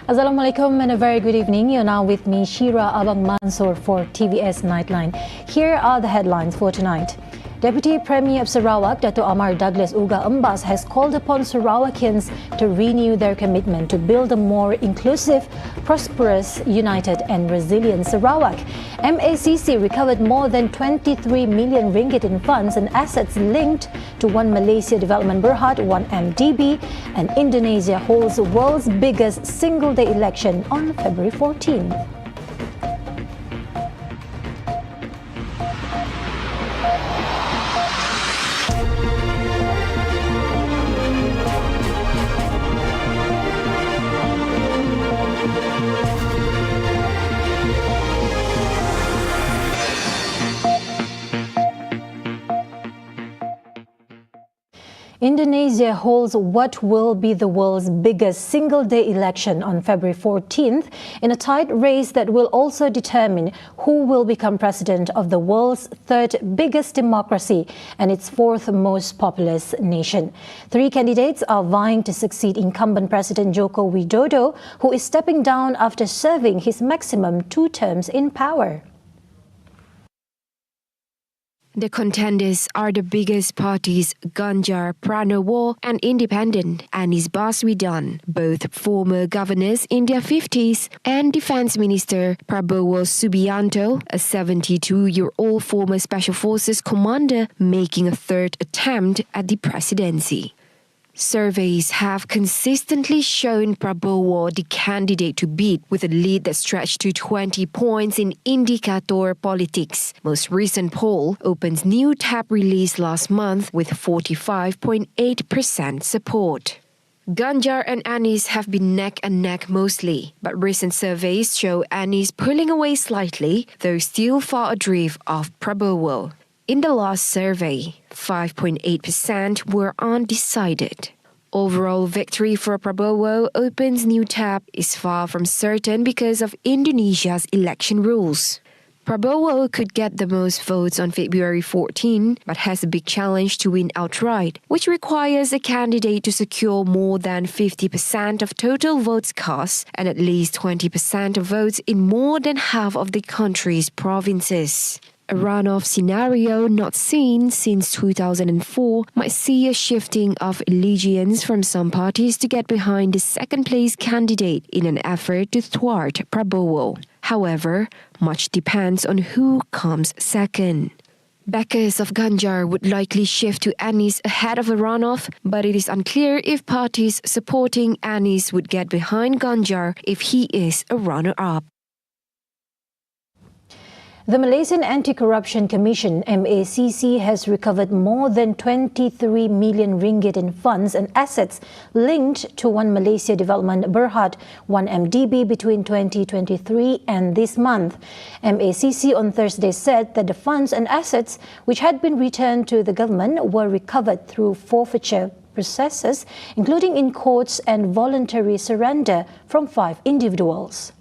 Assalamualaikum and a very good evening. You're now with me, Shira Abang Mansour for TVS Nightline. Here are the headlines for tonight. Deputy Premier of Sarawak, Dato' Amar Douglas UGGAH Embas, has called upon Sarawakians to renew their commitment to build a more inclusive, prosperous, united and resilient Sarawak. MACC recovered more than 23 million ringgit in funds and assets linked to One Malaysia Development Berhad, 1MDB, and Indonesia holds the world's biggest single-day election on February 14. Indonesia holds what will be the world's biggest single-day election on February 14th in a tight race that will also determine who will become president of the world's third biggest democracy and its fourth most populous nation. Three candidates are vying to succeed incumbent President Joko Widodo, who is stepping down after serving his maximum 2 terms in power. The contenders are the biggest parties Ganjar Pranowo and Independent Anies Baswedan, both former governors in their 50s, and Defence Minister Prabowo Subianto, a 72-year-old former Special Forces commander making a third attempt at the presidency. Surveys have consistently shown Prabowo the candidate to beat, with a lead that stretched to 20 points in Indikator Politics. Most recent poll opens new tab released last month with 45.8% support. Ganjar and Anies have been neck and neck mostly, but recent surveys show Anies pulling away slightly, though still far adrift of Prabowo. In the last survey, 5.8% were undecided. Overall victory for Prabowo opens new tab is far from certain because of Indonesia's election rules. Prabowo could get the most votes on February 14, but has a big challenge to win outright, which requires a candidate to secure more than 50% of total votes cast and at least 20% of votes in more than half of the country's provinces. A runoff scenario not seen since 2004 might see a shifting of allegiance from some parties to get behind the second-place candidate in an effort to thwart Prabowo. However, much depends on who comes second. Backers of Ganjar would likely shift to Anies ahead of a runoff, but it is unclear if parties supporting Anies would get behind Ganjar if he is a runner-up. The Malaysian Anti-Corruption Commission, MACC, has recovered more than 23 million ringgit in funds and assets linked to One Malaysia Development Berhad, 1MDB, between 2023 and this month. MACC on Thursday said that the funds and assets which had been returned to the government were recovered through forfeiture processes, including in courts and voluntary surrender from 5 individuals.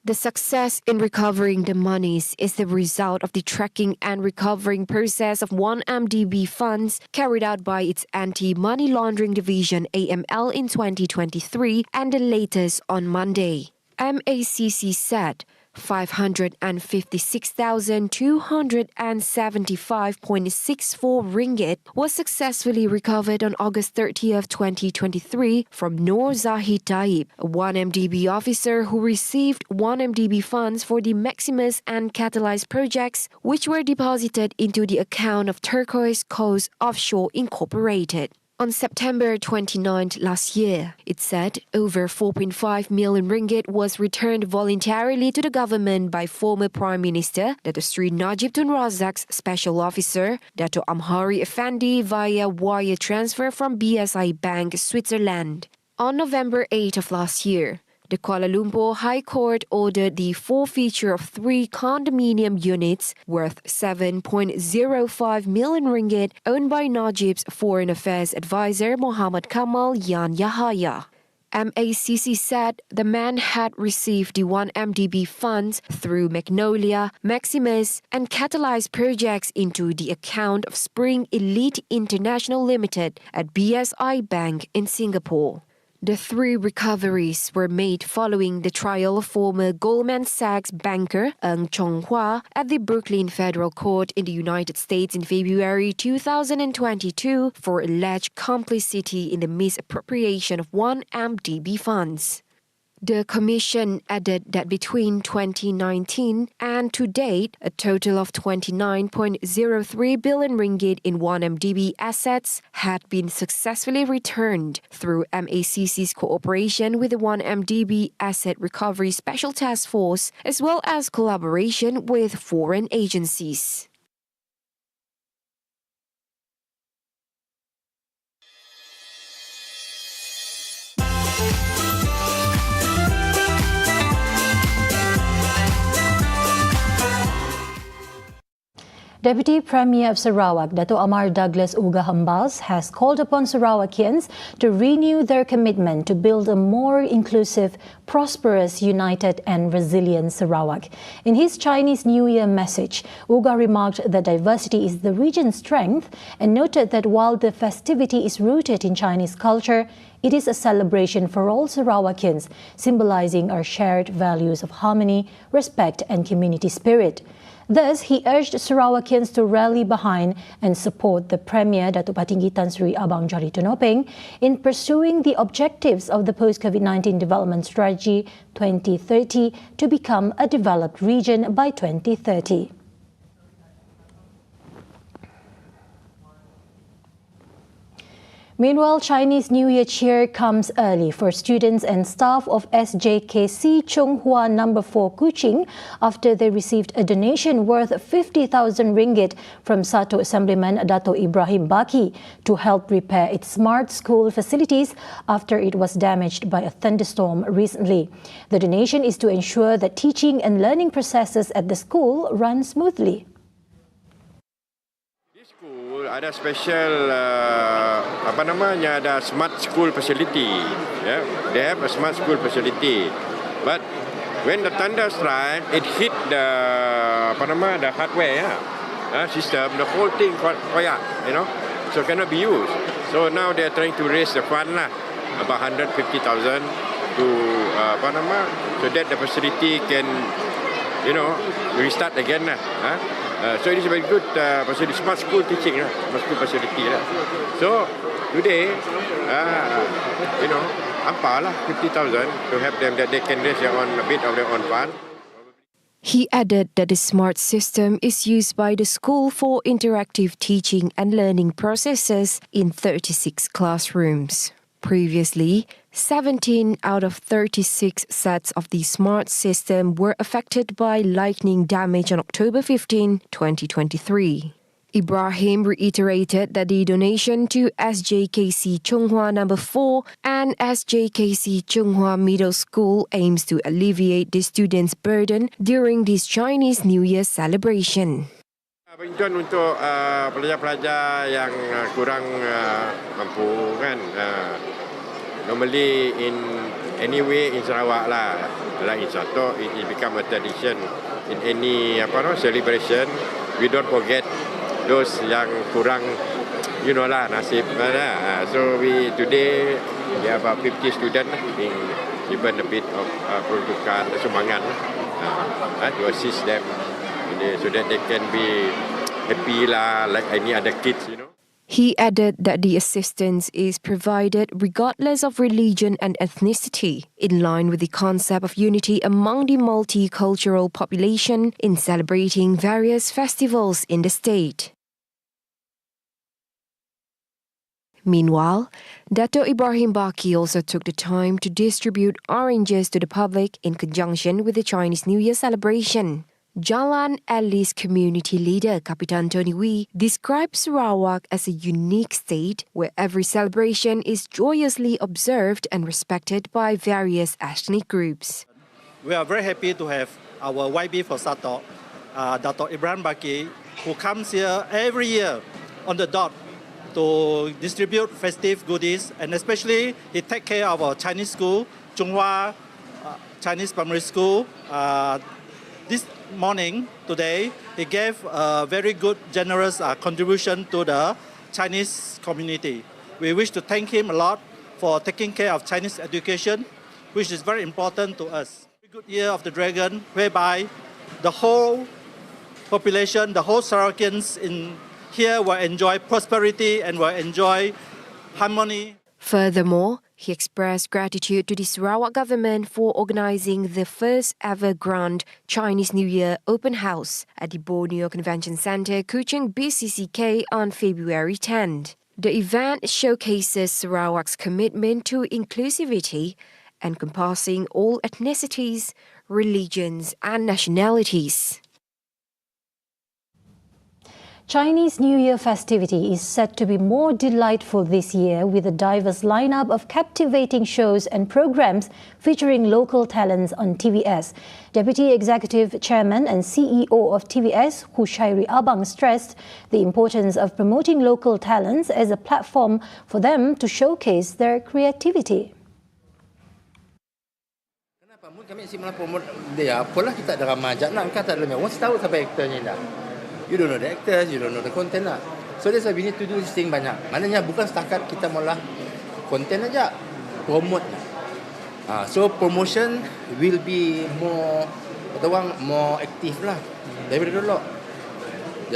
The success in recovering the monies is the result of the tracking and recovering process of 1MDB funds carried out by its Anti-Money Laundering Division AML in 2023 and the latest on Monday. MACC said 556,275.64 ringgit was successfully recovered on August 30th, 2023 from Noor Zahid Taib, a 1MDB officer who received 1MDB funds for the Maximus and Catalyze projects, which were deposited into the account of Turquoise Coast Offshore Incorporated. On September 29th last year, it said over 4.5 million ringgit was returned voluntarily to the government by former Prime Minister Dato' Sri Najib Tun Razak's special officer, Dato' Amhari Effendi, via wire transfer from BSI Bank, Switzerland. On November 8 of last year, the Kuala Lumpur High Court ordered the forfeiture of 3 condominium units worth 7.05 million ringgit owned by Najib's Foreign Affairs Advisor Muhammad Kamal Yan Yahaya. MACC said the man had received the 1MDB funds through Magnolia, Maximus, and Catalyze projects into the account of Spring Elite International Limited at BSI Bank in Singapore. The three recoveries were made following the trial of former Goldman Sachs banker Ng Chonghua at the Brooklyn Federal Court in the United States in February 2022 for alleged complicity in the misappropriation of 1MDB funds. The commission added that between 2019 and to date, a total of 29.03 billion ringgit in 1MDB assets had been successfully returned through MACC's cooperation with the 1MDB Asset Recovery Special Task Force, as well as collaboration with foreign agencies. Deputy Premier of Sarawak, Dato' Amar Douglas UGGAH has called upon Sarawakians to renew their commitment to build a more inclusive, prosperous, united and resilient Sarawak. In his Chinese New Year message, UGGAH remarked that diversity is the region's strength and noted that while the festivity is rooted in Chinese culture, it is a celebration for all Sarawakians, symbolizing our shared values of harmony, respect and community spirit. Thus, he urged Sarawakians to rally behind and support the Premier Datuk Patinggi Tan Sri Abang Jari Tunopeng in pursuing the objectives of the post-COVID-19 Development Strategy 2030 to become a developed region by 2030. Meanwhile, Chinese New Year cheer comes early for students and staff of SJKC Chonghua No. 4 Kuching after they received a donation worth 50,000 ringgit from Satu Assemblyman Dato' Ibrahim Baki to help repair its smart school facilities after it was damaged by a thunderstorm recently. The donation is to ensure that teaching and learning processes at the school run smoothly. Ada special ada smart school facility. Yeah, they have a smart school facility. But when the thunder strike, it hit the the hardware system. The whole thing koyak, so cannot be used. So now they are trying to raise the fund about 150,000 to so that the facility can restart again so it is a very good facility, smart school teaching, smart school facility. So today, ampah 50,000 to help them that they can raise a bit of their own fund. He added that the smart system is used by the school for interactive teaching and learning processes in 36 classrooms. Previously, 17 out of 36 sets of the smart system were affected by lightning damage on October 15, 2023. Ibrahim reiterated that the donation to SJKC Chonghua No. 4 and SJKC Chonghua Middle School aims to alleviate the students' burden during this Chinese New Year celebration. Bantuan untuk pelajar-pelajar yang kurang mampu kan. Normally in Sarawak like in Sato, it become a tradition in any celebration. We don't forget those yang kurang, nasib. So today we have about 50 students being given a bit of peruntukan sumbangan to assist them so that they can be happy like any other kids. He added that the assistance is provided regardless of religion and ethnicity, in line with the concept of unity among the multicultural population in celebrating various festivals in the state. Meanwhile, Dato' Ibrahim Baki also took the time to distribute oranges to the public in conjunction with the Chinese New Year celebration. Jalan Ali's community leader, Kapitan Tony Wee, describes Sarawak as a unique state where every celebration is joyously observed and respected by various ethnic groups. We are very happy to have our YB for Sato, Dato' Ibrahim Baki, who comes here every year on the dot to distribute festive goodies, and especially he take care of our Chinese school, Chonghua Chinese Primary School. This morning, today, he gave a very good, generous contribution to the Chinese community. We wish to thank him a lot for taking care of Chinese education, which is very important to us. A good year of the dragon, whereby the whole population, the whole Sarawakians in here will enjoy prosperity and will enjoy harmony. Furthermore, he expressed gratitude to the Sarawak government for organizing the first ever Grand Chinese New Year open house at the Borneo Convention Centre, Kuching BCCK on February 10th. The event showcases Sarawak's commitment to inclusivity, encompassing all ethnicities, religions and nationalities. Chinese New Year festivity is set to be more delightful this year with a diverse lineup of captivating shows and programs featuring local talents on TVS. Deputy Executive Chairman and CEO of TVS, Hushairi Abang, stressed the importance of promoting local talents as a platform for them to showcase their creativity. Kami si promote dia, apalah kita ada ramai ajak nak kata dalam orang tahu sampai aktornya dah. You don't know the actors, you don't know the content lah. So that's why we need to do this thing banyak. Maknanya bukan setakat kita malah content aja, promote lah. So promotion will be more, kata orang more active lah daripada dulu.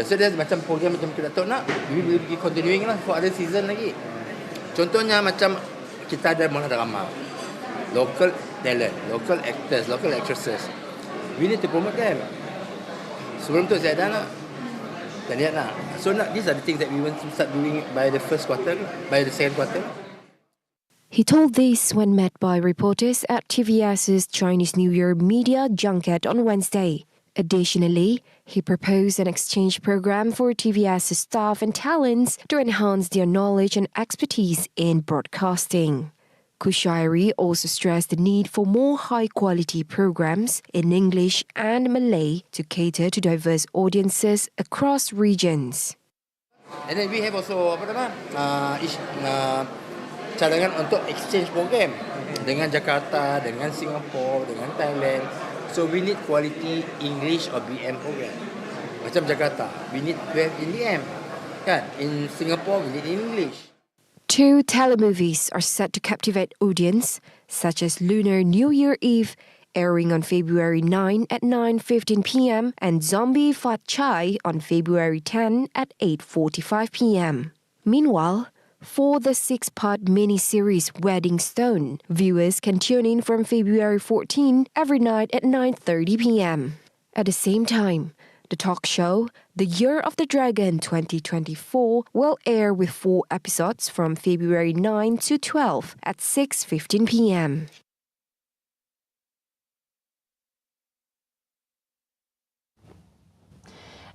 So there's macam program macam kita tahu nak, we will be continuing lah for other season lagi. Contohnya macam kita ada malah drama, local talent, local actors, local actresses. We need to promote them. Sebelum tu saya dah nak. So these are the things that we want to start doing by the first quarter, by the second quarter. He told this when met by reporters at TVS's Chinese New Year media junket on Wednesday. Additionally, he proposed an exchange program for TVS's staff and talents to enhance their knowledge and expertise in broadcasting. Kushairi also stressed the need for more high-quality programs in English and Malay to cater to diverse audiences across regions. And then we have also cadangan untuk exchange program dengan Jakarta, dengan Singapore, dengan Thailand. So we need quality English or BM program. Macam Jakarta, we need to have in BM. Kan? In Singapore, we need English. 2 telemovies are set to captivate audience, such as Lunar New Year Eve, airing on February 9 at 9:15 p.m. and Zombie Fat Chai on February 10 at 8:45 p.m. Meanwhile, for the 6-part mini-series Wedding Stone, viewers can tune in from February 14 every night at 9:30 p.m. At the same time, the talk show, The Year of the Dragon 2024, will air with 4 episodes from February 9 to 12 at 6:15 p.m.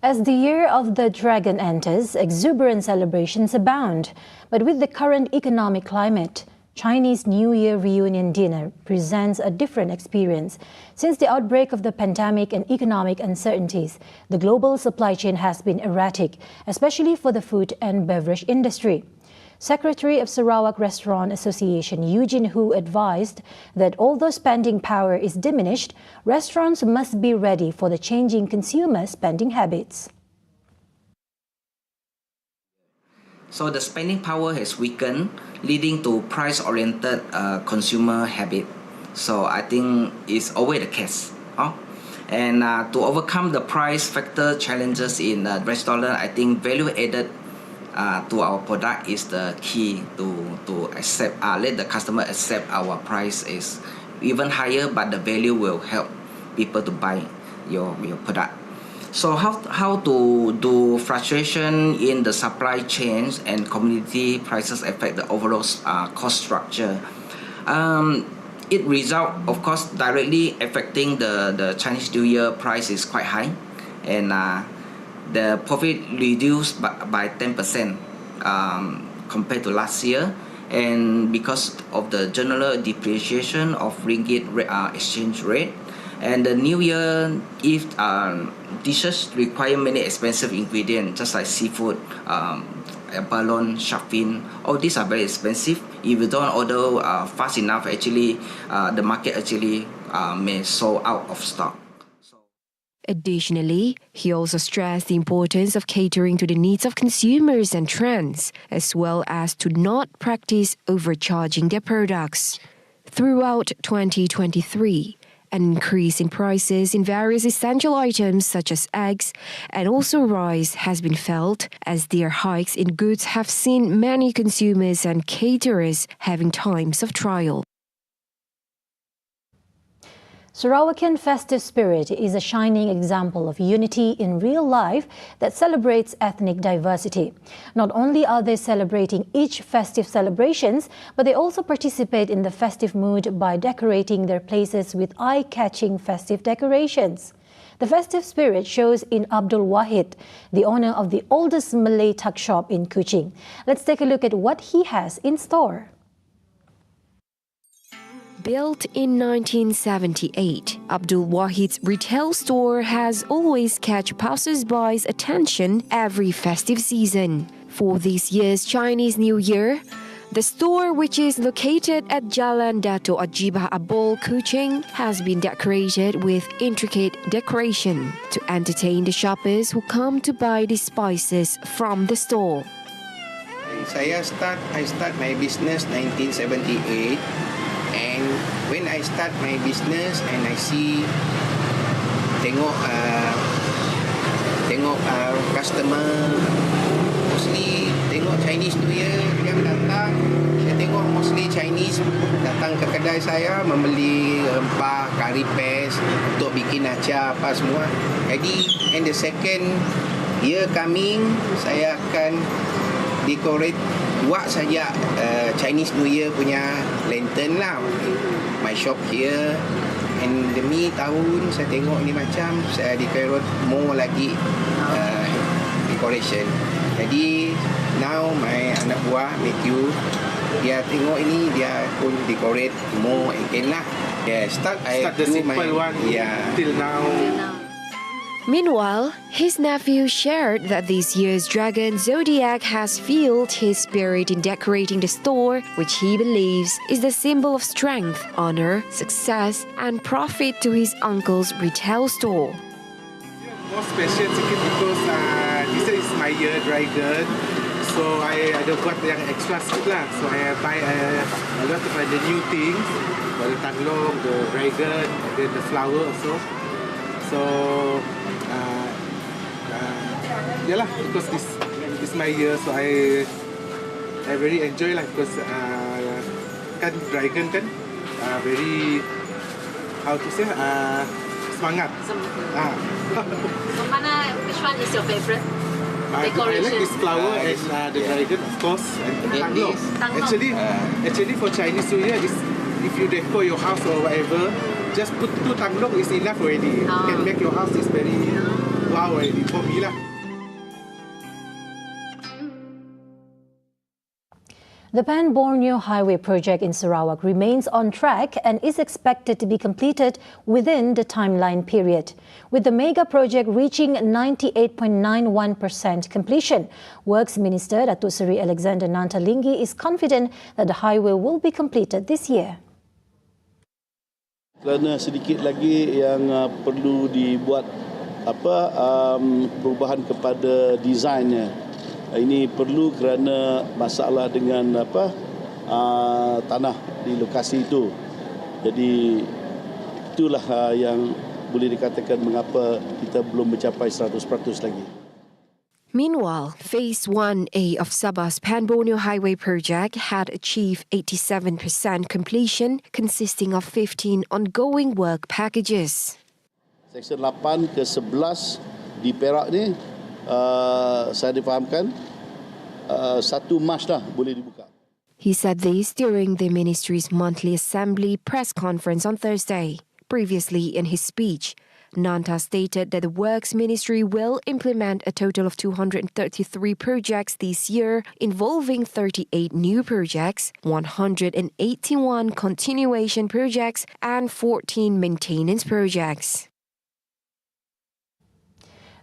As the Year of the Dragon enters, exuberant celebrations abound. But with the current economic climate, Chinese New Year reunion dinner presents a different experience. Since the outbreak of the pandemic and economic uncertainties, the global supply chain has been erratic, especially for the food and beverage industry. Secretary of Sarawak Restaurant Association Eugene Hu advised that although spending power is diminished, restaurants must be ready for the changing consumer spending habits. So the spending power has weakened, leading to price-oriented consumer habit. So I think it's always the case. And to overcome the price factor challenges in restaurant, I think value added to our product is the key to accept. Let the customer accept our price is even higher, but the value will help people to buy your product. So how to do fluctuation in the supply chains and commodity prices affect the overall cost structure? It result, of course, directly affecting the Chinese New Year price is quite high, and the profit reduced by 10% compared to last year, and because of the general depreciation of ringgit exchange rate. And the New Year Eve dishes require many expensive ingredients, just like seafood, balloon, shark fin. All these are very expensive. If you don't order fast enough, actually, the market actually may sold out of stock. Additionally, he also stressed the importance of catering to the needs of consumers and trends, as well as to not practice overcharging their products. Throughout 2023, an increase in prices in various essential items such as eggs and also rice has been felt, as their hikes in goods have seen many consumers and caterers having times of trial. Sarawakian festive spirit is a shining example of unity in real life that celebrates ethnic diversity. Not only are they celebrating each festive celebrations, but they also participate in the festive mood by decorating their places with eye-catching festive decorations. The festive spirit shows in Abdul Wahid, the owner of the oldest Malay tuck shop in Kuching. Let's take a look at what he has in store. Built in 1978, Abdul Wahid's retail store has always catch passers-by's attention every festive season. For this year's Chinese New Year, the store, which is located at Jalan Dato' Ajibah Abol, Kuching, has been decorated with intricate decoration to entertain the shoppers who come to buy the spices from the store. I start my business 1978. And when I start my business and I see tengok customer, mostly tengok Chinese New Year yang datang, saya tengok mostly Chinese datang ke kedai saya membeli rempah, kari pes untuk bikin acar apa semua. Jadi in the second year coming, saya akan decorate buat saja Chinese New Year punya lantern lah. My shop here. And demi tahun saya tengok ni macam saya decorate more lagi decoration. Jadi now my anak buah Matthew, dia tengok ini dia pun decorate more again lah. Yeah, start the simple one till now. Meanwhile, his nephew shared that this year's dragon zodiac has fueled his spirit in decorating the store, which he believes is the symbol of strength, honor, success, and profit to his uncle's retail store. More special sikit because this is my year dragon, so I ada buat yang extra sikit lah. So I buy a lot of the new things, the tanglong, the dragon, and then the flower also. So yalah, because this is my year, so I very enjoy lah, because kan dragon kan very, how to say, semangat. So which one is your favorite decoration? I like this flower and the dragon, of course, and tanglong. Actually for Chinese New Year, if you decor your house or whatever, just put 2 tanglong is enough already. You can make your house is very wow already for me lah. The Pan-Borneo Highway project in Sarawak remains on track and is expected to be completed within the timeline period. With the mega project reaching 98.91% completion, Works Minister Datuk Seri Alexander Nantalinggi is confident that the highway will be completed this year. Kerana sedikit lagi yang perlu dibuat perubahan kepada desainnya. Ini perlu kerana masalah dengan tanah di lokasi itu. Jadi itulah yang boleh dikatakan mengapa kita belum mencapai 100% lagi. Meanwhile, Phase 1A of Sabah's Pan-Borneo Highway project had achieved 87% completion, consisting of 15 ongoing work packages. Seksyen 8 ke 11 di Perak ni, saya difahamkan 1 Mac dah boleh dibuka. He said this during the ministry's monthly assembly press conference on Thursday. Previously in his speech, Nanta stated that the Works Ministry will implement a total of 233 projects this year, involving 38 new projects, 181 continuation projects, and 14 maintenance projects.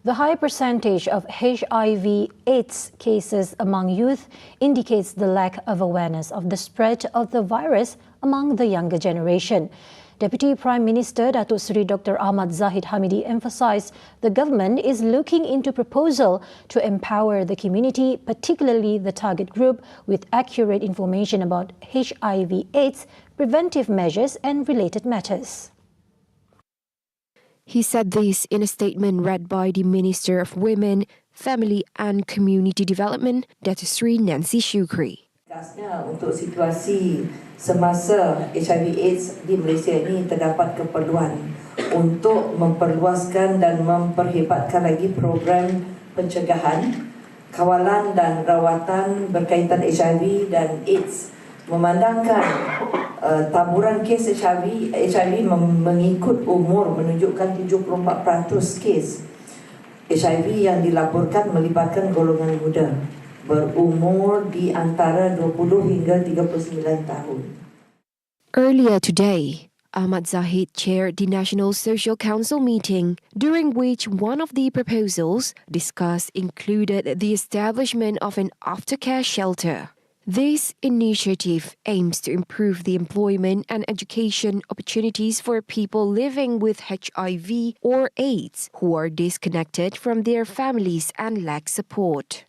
The high percentage of HIV/AIDS cases among youth indicates the lack of awareness of the spread of the virus among the younger generation. Deputy Prime Minister Datuk Seri Dr. Ahmad Zahid Hamidi emphasised the government is looking into proposal to empower the community, particularly the target group, with accurate information about HIV/AIDS, preventive measures and related matters. He said this in a statement read by the Minister of Women, Family and Community Development, Datuk Seri Nancy Shukri. Untuk situasi semasa HIV/AIDS di Malaysia ini terdapat keperluan untuk memperluaskan dan memperhebatkan lagi program pencegahan, kawalan dan rawatan berkaitan HIV dan AIDS. Memandangkan taburan kes HIV mengikut umur menunjukkan 74% kes HIV yang dilaporkan melibatkan golongan muda berumur di antara 20 hingga 39 tahun. Earlier today, Ahmad Zahid chaired the National Social Council meeting, during which one of the proposals discussed included the establishment of an aftercare shelter. This initiative aims to improve the employment and education opportunities for people living with HIV or AIDS who are disconnected from their families and lack support.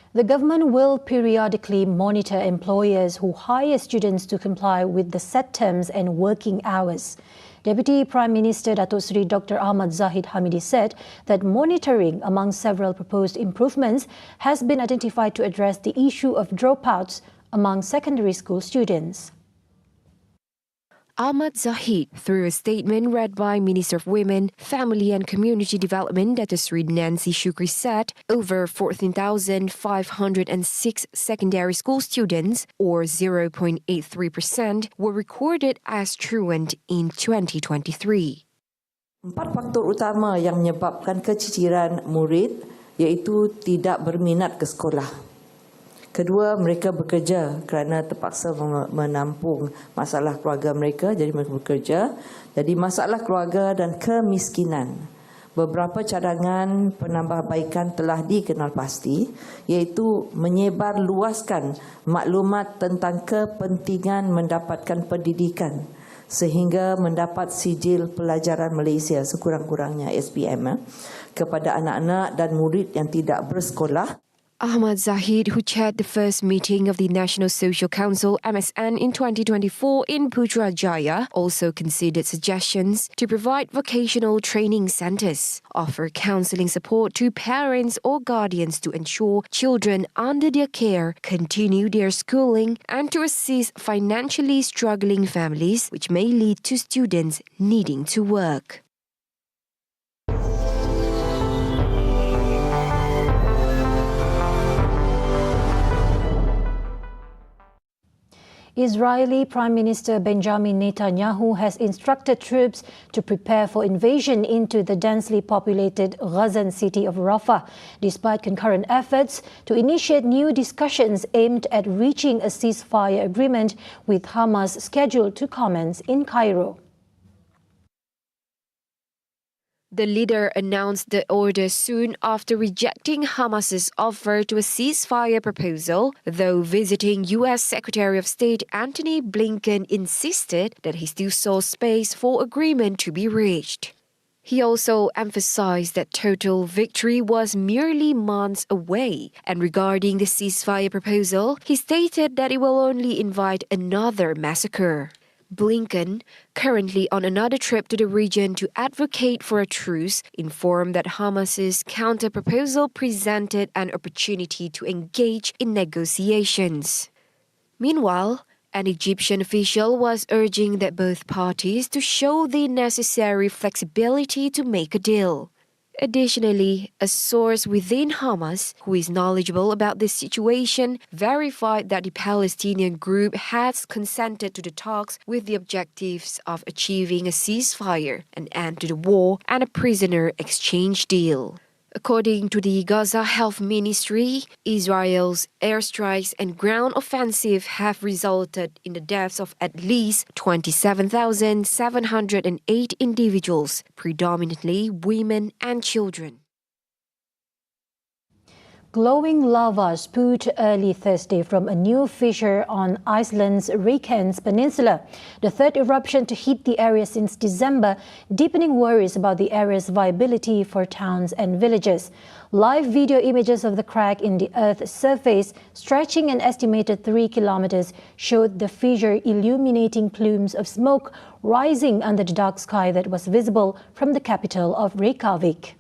The government will periodically monitor employers who hire students to comply with the set terms and working hours. Deputy Prime Minister Datuk Seri Dr. Ahmad Zahid Hamidi said that monitoring among several proposed improvements has been identified to address the issue of dropouts among secondary school students. Ahmad Zahid, through a statement read by Minister of Women, Family and Community Development, Datuk Seri Nancy Shukri, said over 14,506 secondary school students, or 0.83%, were recorded as truant in 2023. 4 faktor utama yang menyebabkan keciciran murid iaitu tidak berminat ke sekolah. Kedua, mereka bekerja kerana terpaksa menampung masalah keluarga mereka, jadi mereka bekerja. Jadi masalah keluarga dan kemiskinan. Beberapa cadangan penambahbaikan telah dikenal pasti, iaitu menyebar luaskan maklumat tentang kepentingan mendapatkan pendidikan sehingga mendapat sijil pelajaran Malaysia sekurang-kurangnya SPM kepada anak-anak dan murid yang tidak bersekolah. Ahmad Zahid, who chaired the first meeting of the National Social Council MSN in 2024 in Putrajaya, also considered suggestions to provide vocational training centres, offer counselling support to parents or guardians to ensure children under their care continue their schooling, and to assist financially struggling families, which may lead to students needing to work. Israeli Prime Minister Benjamin Netanyahu has instructed troops to prepare for invasion into the densely populated Gazan city of Rafah, despite concurrent efforts to initiate new discussions aimed at reaching a ceasefire agreement with Hamas scheduled to commence in Cairo. The leader announced the order soon after rejecting Hamas's offer to a ceasefire proposal, though visiting U.S. Secretary of State Antony Blinken insisted that he still saw space for agreement to be reached. He also emphasized that total victory was merely months away, and regarding the ceasefire proposal, he stated that it will only invite another massacre. Blinken, currently on another trip to the region to advocate for a truce, informed that Hamas's counter-proposal presented an opportunity to engage in negotiations. Meanwhile, an Egyptian official was urging that both parties to show the necessary flexibility to make a deal. Additionally, a source within Hamas, who is knowledgeable about this situation, verified that the Palestinian group has consented to the talks with the objectives of achieving a ceasefire, an end to the war, and a prisoner exchange deal. According to the Gaza Health Ministry, Israel's airstrikes and ground offensive have resulted in the deaths of at least 27,708 individuals, predominantly women and children. Glowing lava spewed early Thursday from a new fissure on Iceland's Reykjanes Peninsula, the third eruption to hit the area since December, deepening worries about the area's viability for towns and villages. Live video images of the crack in the Earth's surface, stretching an estimated 3 kilometers, showed the fissure illuminating plumes of smoke rising under the dark sky that was visible from the capital of Reykjavik.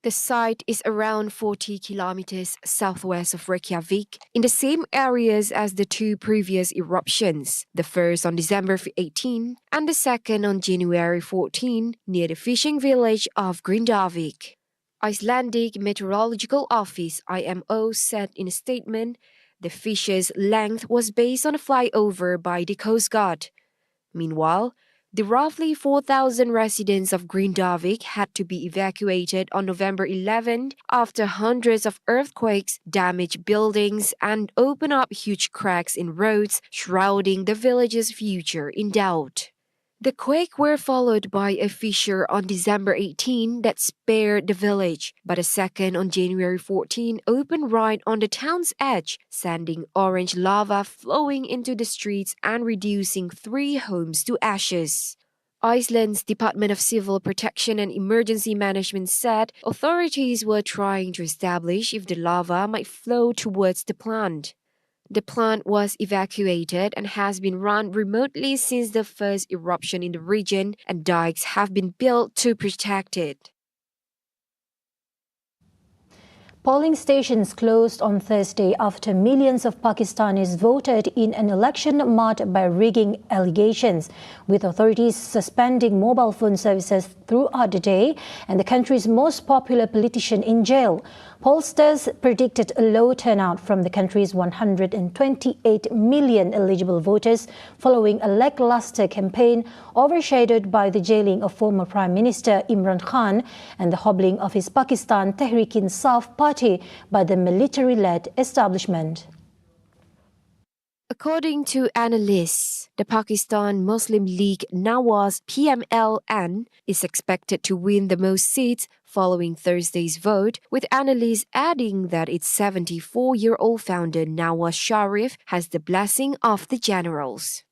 The site is around 40 kilometers southwest of Reykjavik, in the same areas as the two previous eruptions, the first on December 18 and the second on January 14 near the fishing village of Grindavik. Icelandic Meteorological Office IMO said in a statement the fissure's length was based on a flyover by the Coast Guard. Meanwhile, the roughly 4,000 residents of Grindavik had to be evacuated on November 11 after hundreds of earthquakes damaged buildings and opened up huge cracks in roads, shrouding the village's future in doubt. The quake were followed by a fissure on December 18 that spared the village, but a second on January 14 opened right on the town's edge, sending orange lava flowing into the streets and reducing 3 homes to ashes. Iceland's Department of Civil Protection and Emergency Management said authorities were trying to establish if the lava might flow towards the plant. The plant was evacuated and has been run remotely since the first eruption in the region, and dikes have been built to protect it. Polling stations closed on Thursday after millions of Pakistanis voted in an election marred by rigging allegations, with authorities suspending mobile phone services throughout the day and the country's most popular politician in jail. Pollsters predicted a low turnout from the country's 128 million eligible voters following a lackluster campaign overshadowed by the jailing of former Prime Minister Imran Khan and the hobbling of his Pakistan Tehreek-e-Insaf party by the military-led establishment. According to analysts, the Pakistan Muslim League Nawaz PMLN is expected to win the most seats following Thursday's vote, with analysts adding that its 74-year-old founder Nawaz Sharif has the blessing of the generals.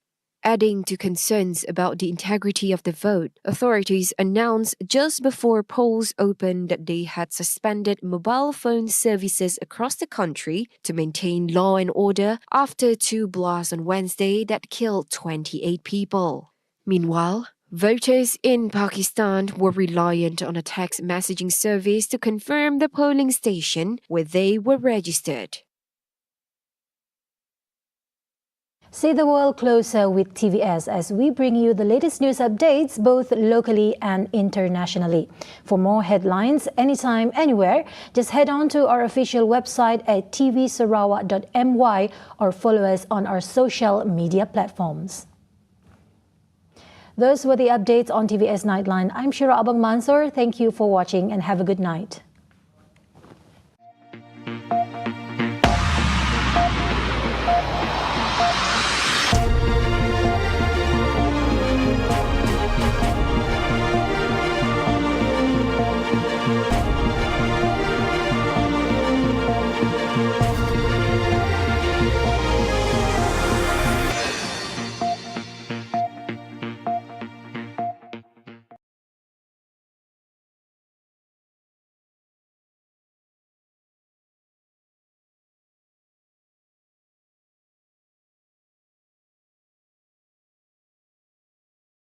Adding to concerns about the integrity of the vote, authorities announced just before polls opened that they had suspended mobile phone services across the country to maintain law and order after 2 blasts on Wednesday that killed 28 people. Meanwhile, voters in Pakistan were reliant on a text messaging service to confirm the polling station where they were registered. See the world closer with TVS as we bring you the latest news updates both locally and internationally. For more headlines anytime, anywhere, just head on to our official website at tvsarawak.my or follow us on our social media platforms. Those were the updates on TVS Nightline. I'm Shira Abang Mansor. Thank you for watching and have a good night.